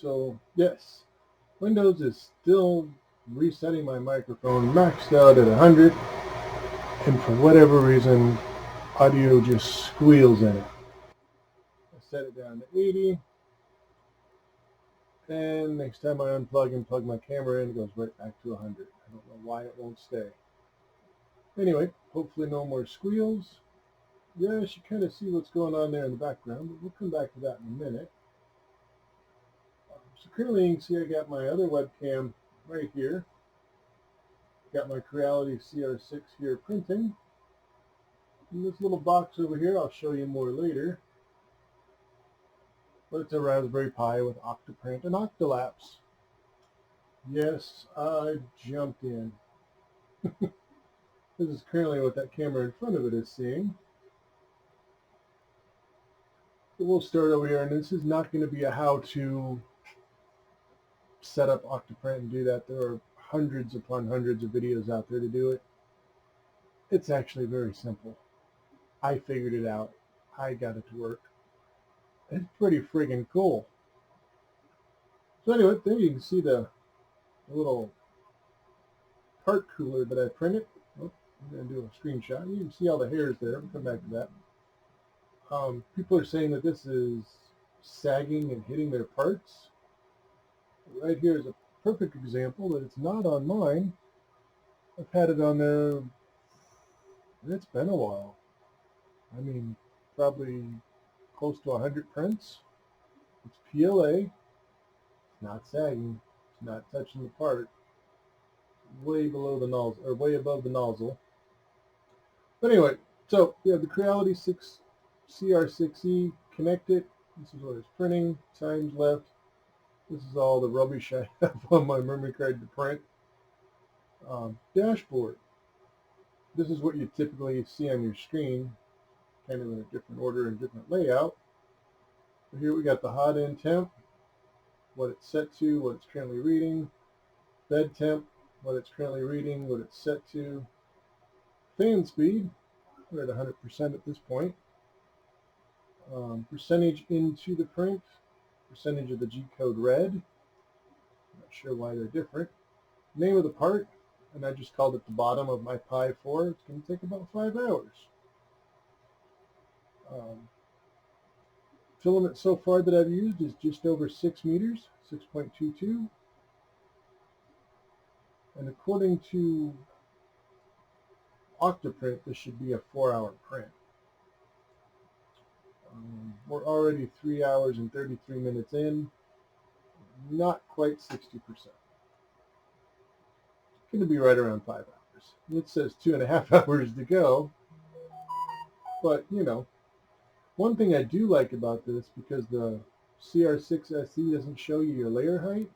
So yes, Windows is still resetting my microphone maxed out at 100, and for whatever reason, audio just squeals in it. I set it down to 80, and next time I unplug and plug my camera in, it goes right back to 100. I don't know why it won't stay. Anyway, hopefully no more squeals. Yes, you kind of see what's going on there in the background, but we'll come back to that in a minute. So currently you can see I got my other webcam right here. Got my Creality CR-6 here printing. And this little box over here, I'll show you more later. But it's a Raspberry Pi with Octoprint and Octolapse. Yes, I jumped in. This is currently what that camera in front of it is seeing. But we'll start over here, and this is not going to be a how-to set up Octoprint and do that. There are hundreds upon hundreds of videos out there to do it. It's actually very simple. I figured it out. I got it to work. It's pretty friggin' cool. So anyway, there you can see the little part cooler that I printed. Oh, I'm going to do a screenshot. You can see all the hairs there. We'll come back to that. People are saying that this is sagging and hitting their parts. Right here is a perfect example that it's not on mine. I've had it on there, and it's been a while. I mean, probably close to 100 prints. It's PLA. It's not sagging. It's not touching the part. Way below the nozzle, or way above the nozzle. But anyway, so we have the Creality CR-6 SE connected. This is what it's printing. Times left. This is all the rubbish I have on my memory card to print. Dashboard. This is what you typically see on your screen, kind of in a different order and different layout. So here we got the hot end temp, what it's set to, what it's currently reading, bed temp, what it's currently reading, what it's set to, fan speed, we're at 100% at this point, percentage into the print, percentage of the G-code read, not sure why they're different, name of the part, and I just called it the bottom of my Pi 4. It's going to take about 5 hours. Filament so far that I've used is just over 6 meters, 6.22. And according to OctoPrint, this should be a 4-hour print. We're already 3 hours and 33 minutes in, not quite 60%. Going to be right around 5 hours. It says 2.5 hours to go, but you know, one thing I do like about this, because the CR-6 SE doesn't show you your layer height,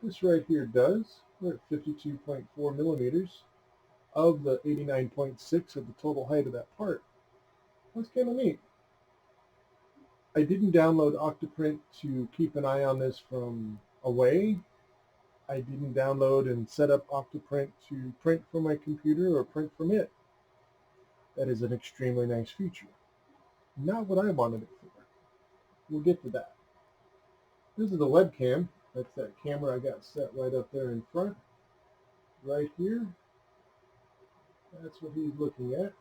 this right here does. We're at 52.4 millimeters of the 89.6 of the total height of that part. That's kind of neat. I didn't download OctoPrint to keep an eye on this from away. I didn't download and set up OctoPrint to print from my computer or print from it. That is an extremely nice feature. Not what I wanted it for. We'll get to that. This is the webcam. That's that camera I got set right up there in front. Right here. That's what he's looking at.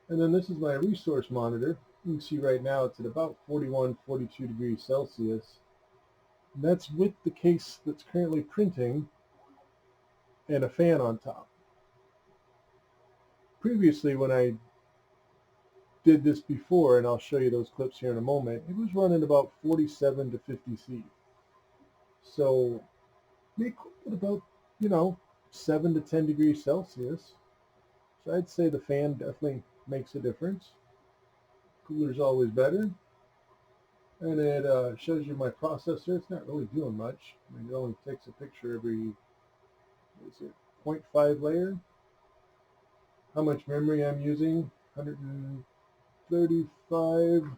And then this is my resource monitor. You can see right now it's at about 41, 42 degrees Celsius. And that's with the case that's currently printing and a fan on top. Previously, when I did this before, and I'll show you those clips here in a moment, it was running about 47 to 50 C. So they cool at about, 7 to 10 degrees Celsius. So I'd say the fan definitely makes a difference. Cooler's always better. And it shows you my processor. It's not really doing much. I mean, it only takes a picture every, 0.5 layer. How much memory I'm using, 135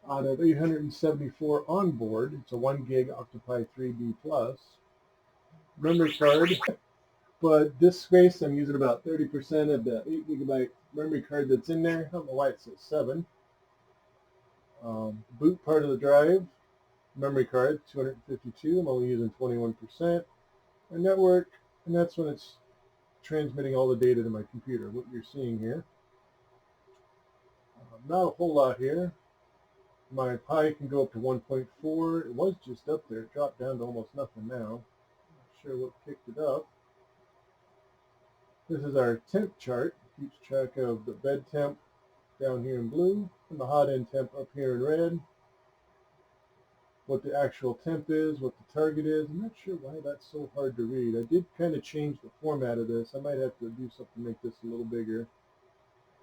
out of 874 on board. It's a 1 gig Octopi 3B Plus memory card. But this space, I'm using about 30% of the 8 gigabyte memory card that's in there. I don't know why it says 7. Boot part of the drive, memory card, 252. I'm only using 21%. My network, and that's when it's transmitting all the data to my computer, what you're seeing here. Not a whole lot here. My Pi can go up to 1.4. It was just up there. It dropped down to almost nothing now. Not sure what kicked it up. This is our temp chart. It keeps track of the bed temp down here in blue and the hot end temp up here in red. What the actual temp is, what the target is. I'm not sure why that's so hard to read. I did kind of change the format of this. I might have to do something to make this a little bigger.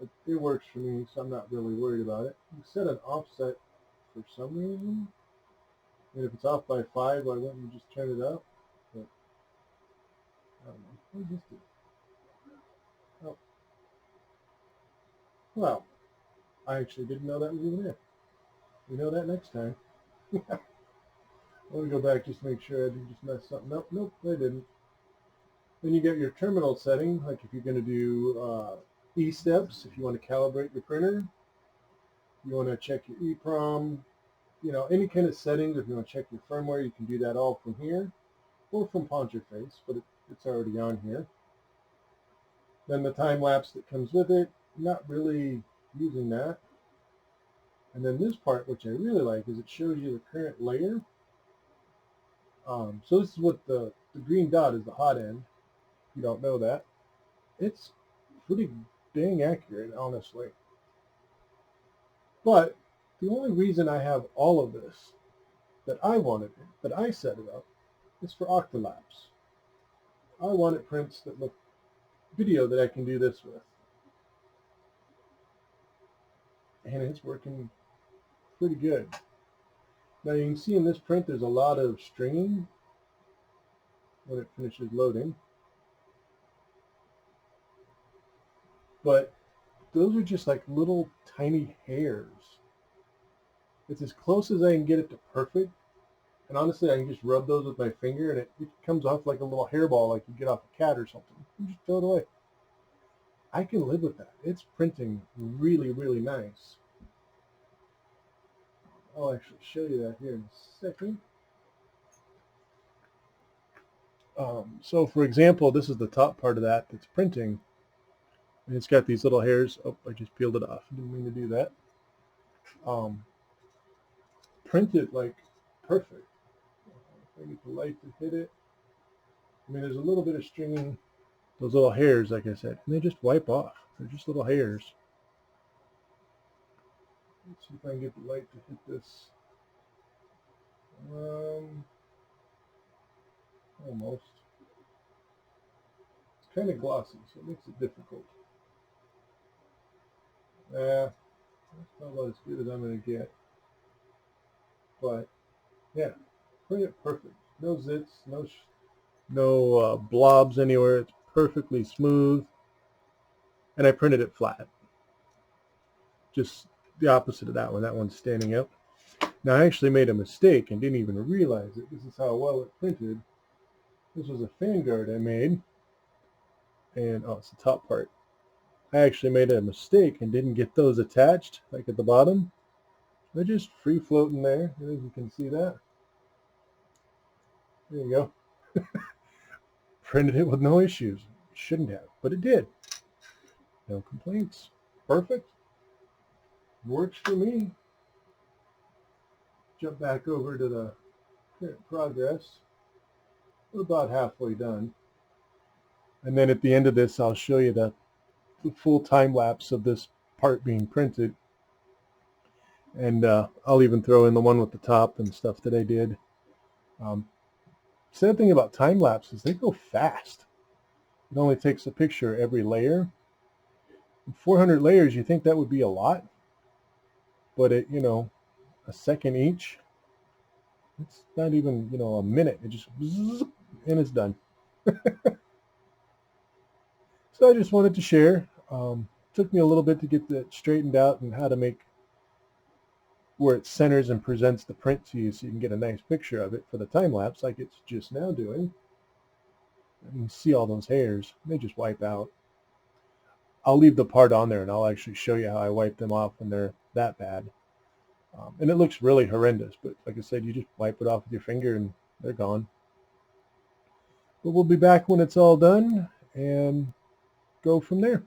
But it works for me, so I'm not really worried about it. You set an offset for some reason. And if it's off by 5, why wouldn't you just turn it up? But I don't know. What does this do? Oh, well, I actually didn't know that was even there. We know that next time. Let me go back just to make sure I didn't just mess something up. Nope, I didn't. Then you get your terminal setting, like if you're going to do E-steps, if you want to calibrate your printer, you want to check your EEPROM, any kind of settings. If you want to check your firmware, you can do that all from here or from Ponterface, but it's already on here. Then the time lapse that comes with it, not really using that. And then this part, which I really like, is it shows you the current layer. So this is what the green dot is, the hot end. If you don't know that, it's pretty dang accurate, honestly. But the only reason I have all of this that I wanted, that I set it up, is for Octolapse. I wanted prints that look video that I can do this with. And it's working pretty good. Now you can see in this print there's a lot of stringing when it finishes loading. But those are just like little tiny hairs. It's as close as I can get it to perfect. And honestly, I can just rub those with my finger and it comes off like a little hairball like you get off a cat or something. You just throw it away. I can live with that. It's printing really, really nice. I'll actually show you that here in a second. So for example, this is the top part of that that's printing. And it's got these little hairs. Oh, I just peeled it off. I didn't mean to do that. Printed like perfect. If I get the light to hit it. I mean, there's a little bit of stringing, those little hairs, like I said, and they just wipe off. They're just little hairs. Let's see if I can get the light to hit this. Almost. It's kind of glossy, so it makes it difficult. That's not about as good as I'm going to get. But, yeah, print it perfect. No zits, no blobs anywhere. It's perfectly smooth. And I printed it flat. Just the opposite of that one. That one's standing up. Now, I actually made a mistake and didn't even realize it. This is how well it printed. This was a fan guard I made. And, oh, it's the top part. I actually made a mistake and didn't get those attached, like at the bottom. They're just free floating there. I think you can see that. There you go. Printed it with no issues. Shouldn't have, but it did. No complaints. Perfect. Works for me. Jump back over to the current progress. We're about halfway done. And then at the end of this, I'll show you the full time lapse of this part being printed. And I'll even throw in the one with the top and stuff that I did. Sad thing about time lapses, they go fast. It only takes a picture every layer. 400 layers, you think that would be a lot? But it, a second each, it's not even, a minute. It just, and it's done. So I just wanted to share. Took me a little bit to get that straightened out and how to make where it centers and presents the print to you so you can get a nice picture of it for the time lapse like it's just now doing. And you can see all those hairs. They just wipe out. I'll leave the part on there and I'll actually show you how I wipe them off when they're that bad. And it looks really horrendous, but like I said, you just wipe it off with your finger and they're gone. But we'll be back when it's all done and go from there.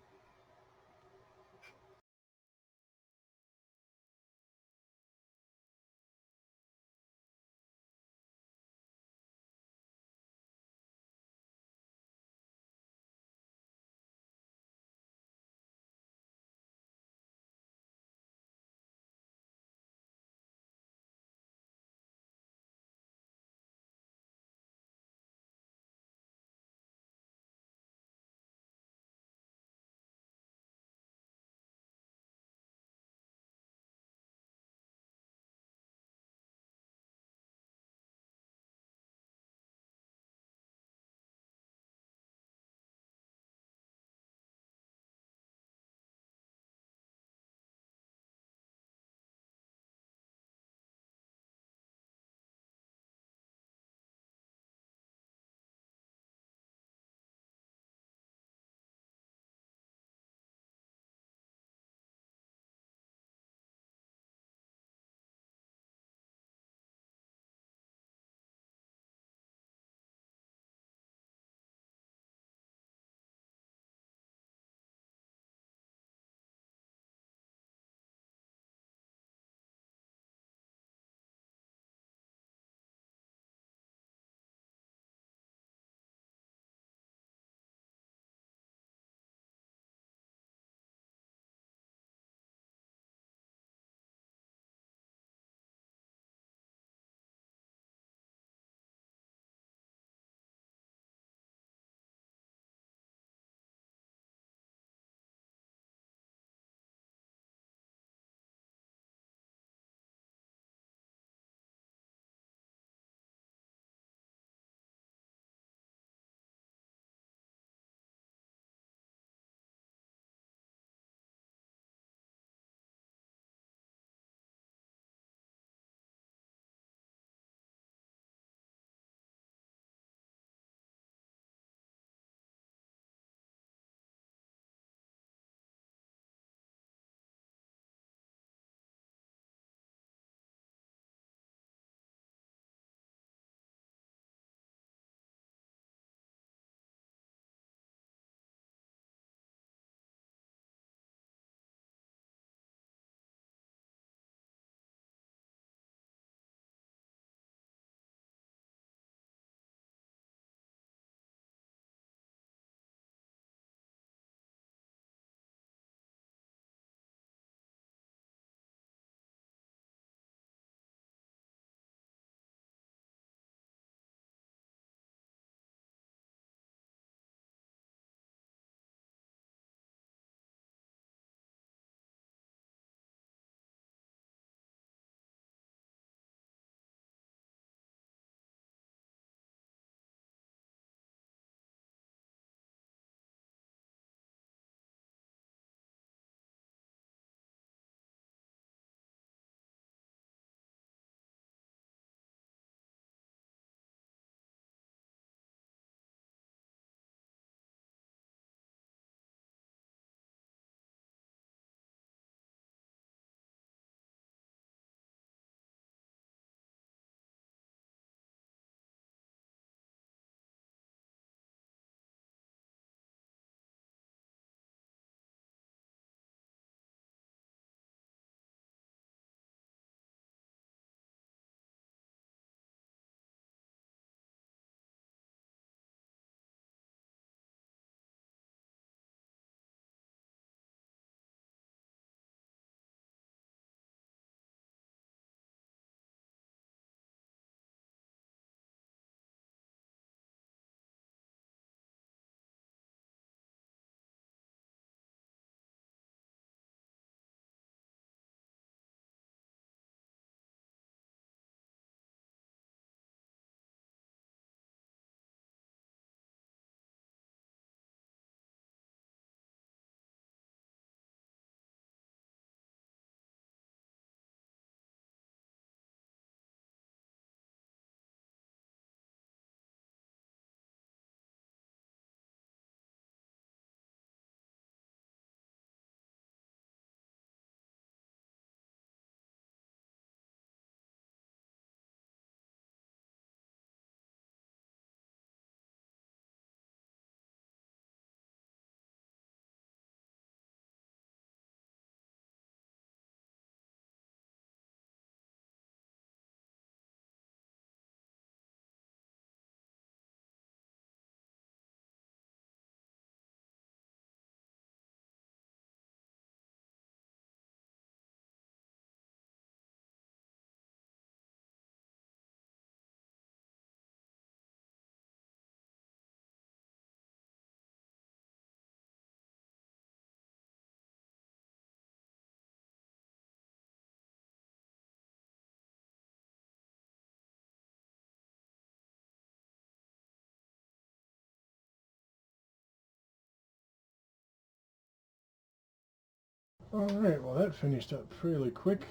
Alright, well that finished up fairly quick.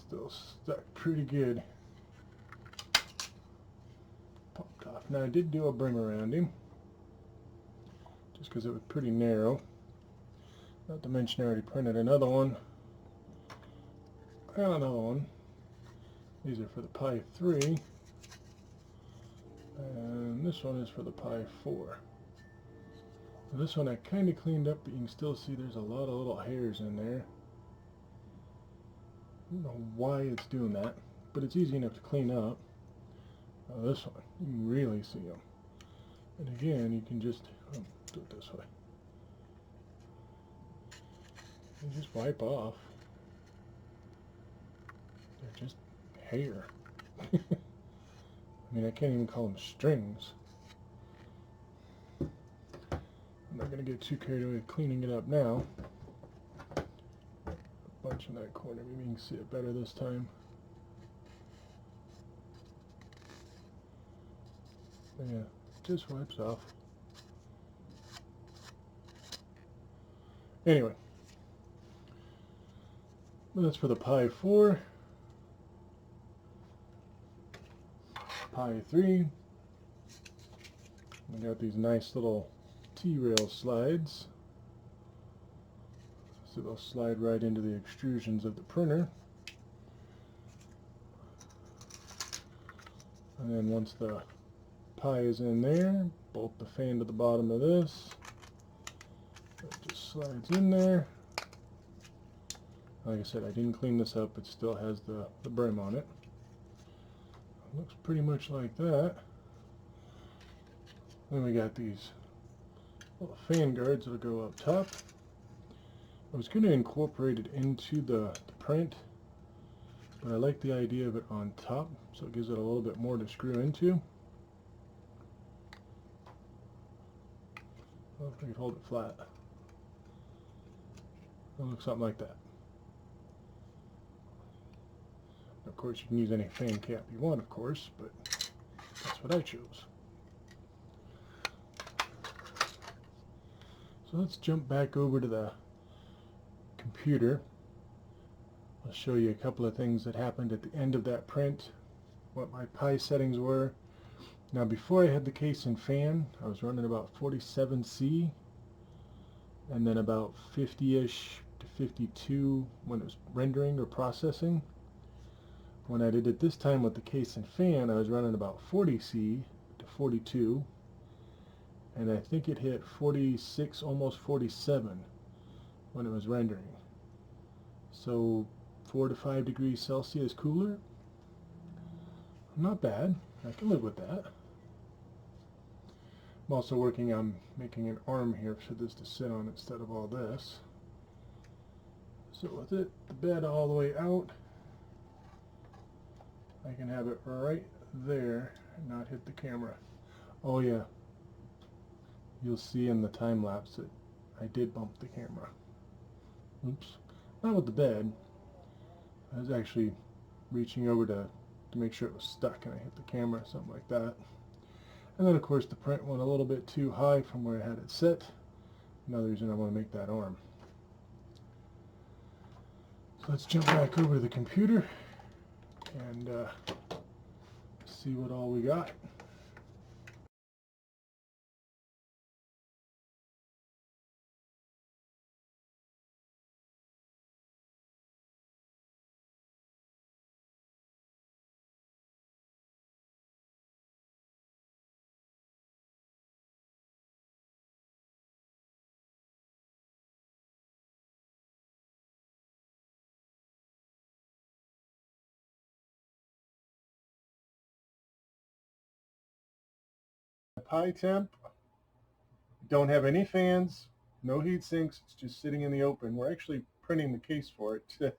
Still stuck pretty good. Popped off. Now I did do a brim around him, just because it was pretty narrow. Not to mention I already printed another one. And another one. These are for the Pi 3. And this one is for the Pi 4. This one I kind of cleaned up, but you can still see there's a lot of little hairs in there. I don't know why it's doing that, but it's easy enough to clean up. This one, you can really see them. And again, you can just do it this way. And just wipe off. They're just hair. I mean, I can't even call them strings. I'm not going to get too carried away cleaning it up now. A bunch in that corner, maybe you can see it better this time. Yeah, just wipes off. Anyway, that's for the Pi 4. Pi 3. We got these nice little T-rail slides. So they'll slide right into the extrusions of the printer. And then once the Pi is in there, bolt the fan to the bottom of this. It just slides in there. Like I said, I didn't clean this up. It still has the brim on it. It looks pretty much like that. Then we got these little fan guards that'll go up top. I was going to incorporate it into the print, but I like the idea of it on top, so it gives it a little bit more to screw into. Well, if I could hold it flat. It'll look something like that. Of course, you can use any fan cap you want, of course, but that's what I chose. So let's jump back over to the computer. I'll show you a couple of things that happened at the end of that print, what my Pi settings were. Now before I had the case and fan, I was running about 47C, and then about 50-ish to 52 when it was rendering or processing. When I did it this time with the case and fan, I was running about 40C to 42, and I think it hit 46, almost 47 when it was rendering. So 4 to 5 degrees Celsius cooler. Not bad. I can live with that. I'm also working on making an arm here for this to sit on instead of all this. So with it, the bed all the way out, I can have it right there and not hit the camera. Oh yeah, you'll see in the time lapse that I did bump the camera. Oops. Not with the bed. I was actually reaching over to make sure it was stuck and I hit the camera, something like that. And then of course the print went a little bit too high from where I had it set. Another reason I want to make that arm. So let's jump back over to the computer and see what all we got. Pi temp, don't have any fans, no heat sinks, it's just sitting in the open. We're actually printing the case for it to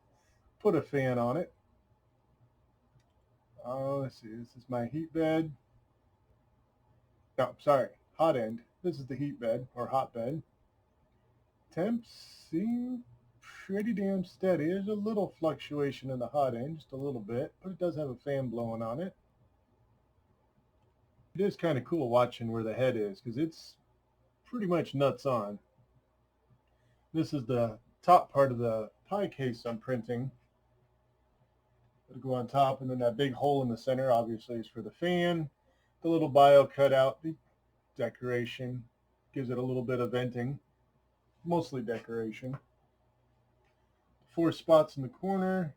put a fan on it. Let's see, this is my heat bed. No, sorry, hot end. This is the heat bed or hot bed. Temps seem pretty damn steady. There's a little fluctuation in the hot end, just a little bit, but it does have a fan blowing on it. It is kind of cool watching where the head is because it's pretty much nuts on. This is the top part of the pie case I'm printing. It'll go on top, and then that big hole in the center obviously is for the fan. The little bio cutout, the decoration, gives it a little bit of venting, mostly decoration. 4 spots in the corner.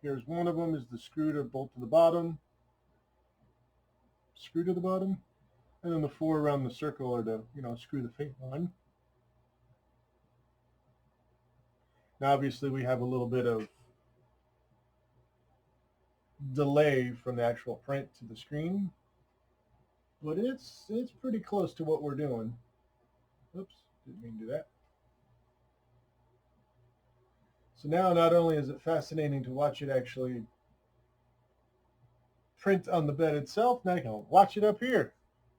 Here's one of them, is the screw to bolt to the bottom. Screw to the bottom. And then the 4 around the circle are to, screw the fan on. Now obviously we have a little bit of delay from the actual print to the screen, but it's pretty close to what we're doing. Oops, didn't mean to do that. So now not only is it fascinating to watch it actually print on the bed itself, now I can watch it up here.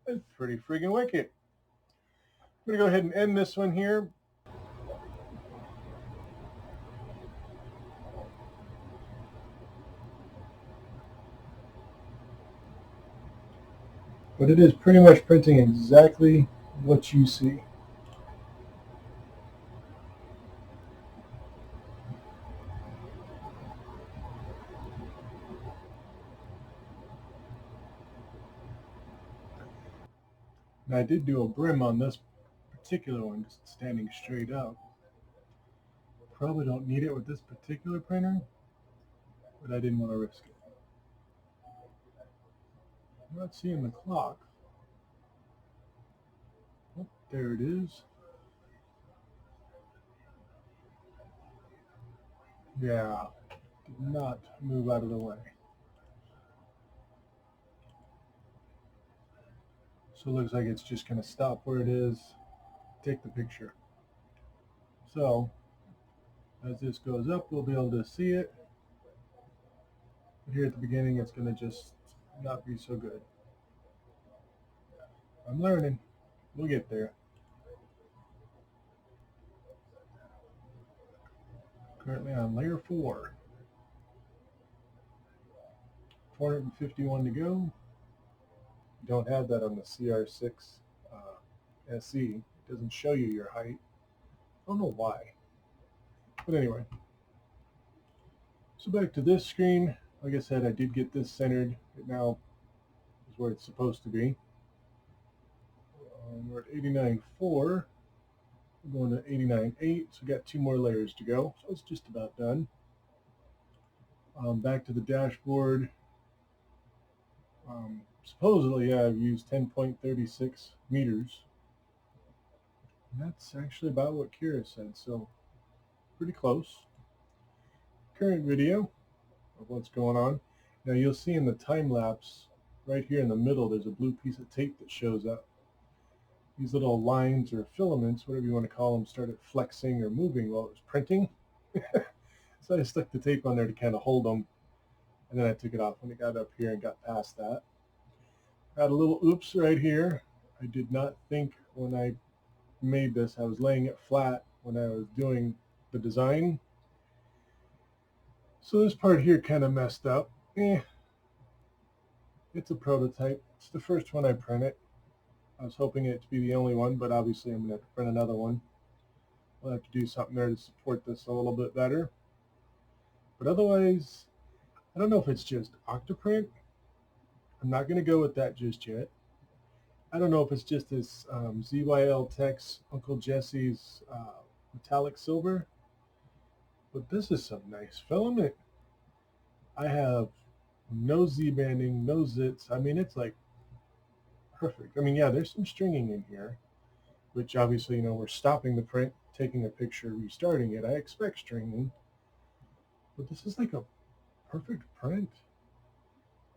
It's pretty friggin' wicked. I'm going to go ahead and end this one here. But it is pretty much printing exactly what you see. Now I did do a brim on this particular one, just standing straight up. Probably don't need it with this particular printer, but I didn't want to risk it. I'm not seeing the clock. Oh, there it is. Yeah, did not move out of the way. So it looks like it's just going to stop where it is, take the picture. So as this goes up, we'll be able to see it. But here at the beginning, it's going to just not be so good. I'm learning. We'll get there. Currently on layer 4. 451 to go. You don't have that on the CR-6 SE. It doesn't show you your height. I don't know why. But anyway. So back to this screen. Like I said, I did get this centered. It now is where it's supposed to be. We're at 89.4. We're going to 89.8. So we got 2 more layers to go. So it's just about done. Back to the dashboard. Supposedly, I've used 10.36 meters. And that's actually about what Kira said, so pretty close. Current video of what's going on. Now you'll see in the time lapse, right here in the middle, there's a blue piece of tape that shows up. These little lines or filaments, whatever you want to call them, started flexing or moving while it was printing. So I stuck the tape on there to kind of hold them, and then I took it off when it got up here and got past that. Had a little oops right here. I did not think when I made this, I was laying it flat when I was doing the design. So this part here kind of messed up. It's a prototype. It's the first one I printed. I was hoping it to be the only one, but obviously I'm going to have to print another one. I'll have to do something there to support this a little bit better. But otherwise, I don't know if it's just Octoprint. I'm not going to go with that just yet. I don't know if it's just this ZYL Tech's Uncle Jesse's metallic silver, but this is some nice filament. I have no Z-banding, no zits. I mean, it's like perfect. I mean, yeah, there's some stringing in here, which obviously, we're stopping the print, taking a picture, restarting it. I expect stringing, but this is like a perfect print.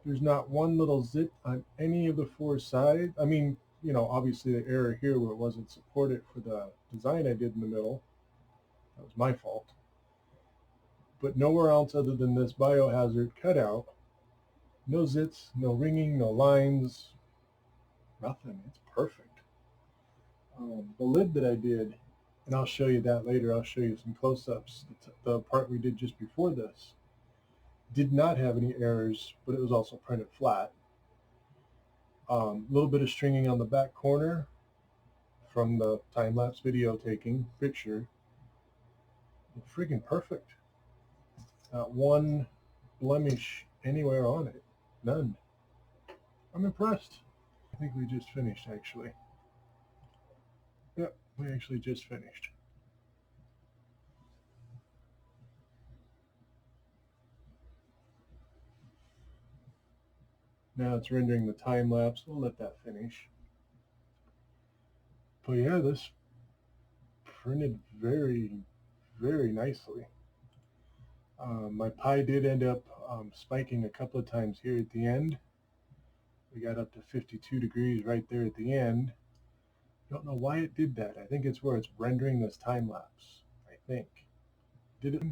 There's not one little zit on any of the 4 sides. I mean, obviously the error here where it wasn't supported for the design I did in the middle, that was my fault. But nowhere else other than this biohazard cutout, no zits, no ringing, no lines, nothing. It's perfect. The lid that I did, and I'll show you that later, I'll show you some close-ups. The part we did just before this did not have any errors, but it was also printed flat. A little bit of stringing on the back corner from the time-lapse video taking picture. Freaking perfect. Not one blemish anywhere on it. None. I'm impressed. I think we just finished, actually. Yep, we actually just finished. Now it's rendering the time lapse. We'll let that finish. But yeah, this printed very, very nicely. My Pi did end up spiking a couple of times here at the end. We got up to 52 degrees right there at the end. Don't know why it did that. I think it's where it's rendering this time lapse. I think. Did it?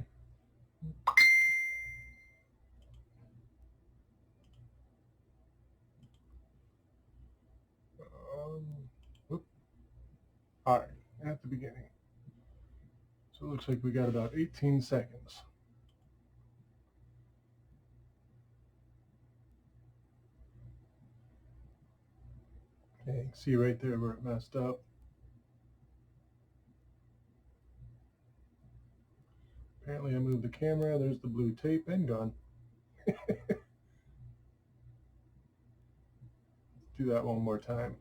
All right, at the beginning. So it looks like we got about 18 seconds. Okay, you can see right there where it messed up. Apparently I moved the camera. There's the blue tape and gone. Do that one more time.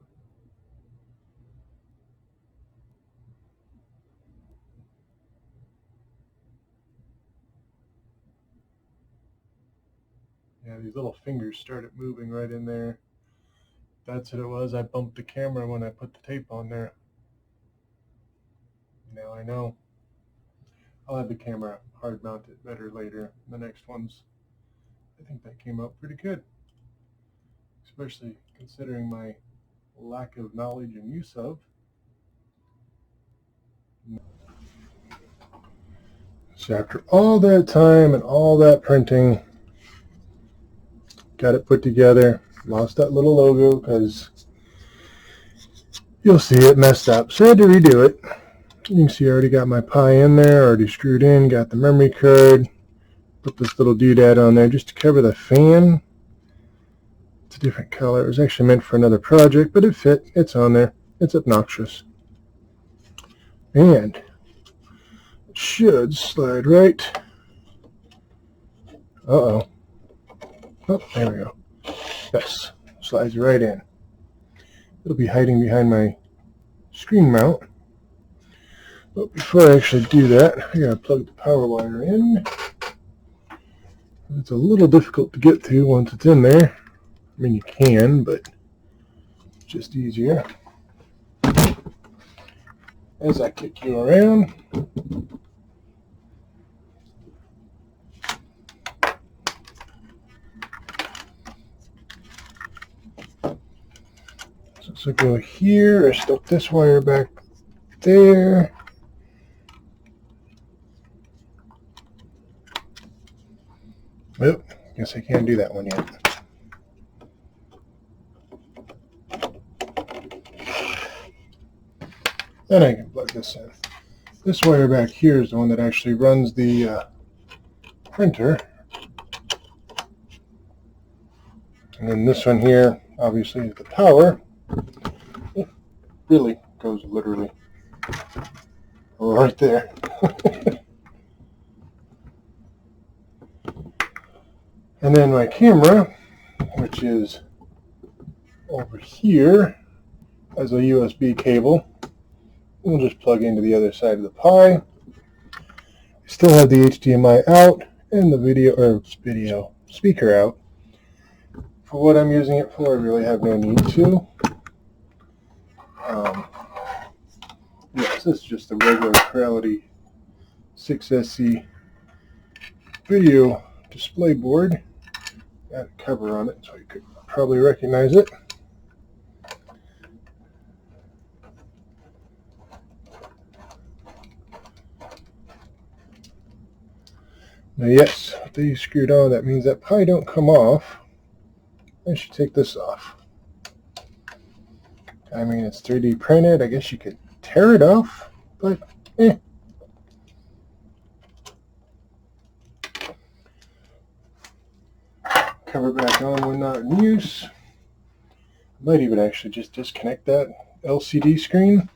Yeah, these little fingers started moving right in there. That's what it was. I bumped the camera when I put the tape on there. Now I know. I'll have the camera hard mounted better later. The next ones, I think that came out pretty good. Especially considering my lack of knowledge and use of. So after all that time and all that printing, got it put together. Lost that little logo because you'll see it messed up. So I had to redo it. You can see I already got my Pi in there, already screwed in, got the memory card. Put this little doodad on there just to cover the fan. It's a different color. It was actually meant for another project, but it fit. It's on there. It's obnoxious. And it should slide right. Uh-oh. Oh, there we go. Yes, slides right in. It'll be hiding behind my screen mount. But before I actually do that, I gotta plug the power wire in. It's a little difficult to get to once it's in there. I mean, you can, but it's just easier. As I kick you around, so go here. I stuck this wire back there. Well, guess I can't do that one yet. Then I can plug this in. This wire back here is the one that actually runs the printer. And then this one here, obviously, is the power. It really goes literally right there. And then my camera, which is over here, has a USB cable. We'll just plug into the other side of the Pi. Still have the HDMI out and the video speaker out. For what I'm using it for, I really have no need to. Yes, this is just a regular Creality CR-6 SE video display board. Got a cover on it, so you could probably recognize it. Now yes, if these screwed on, that means that Pi don't come off. I should take this off. I mean, it's 3D printed. I guess you could tear it off, but eh. Cover back on when not in use. I might even actually just disconnect that LCD screen.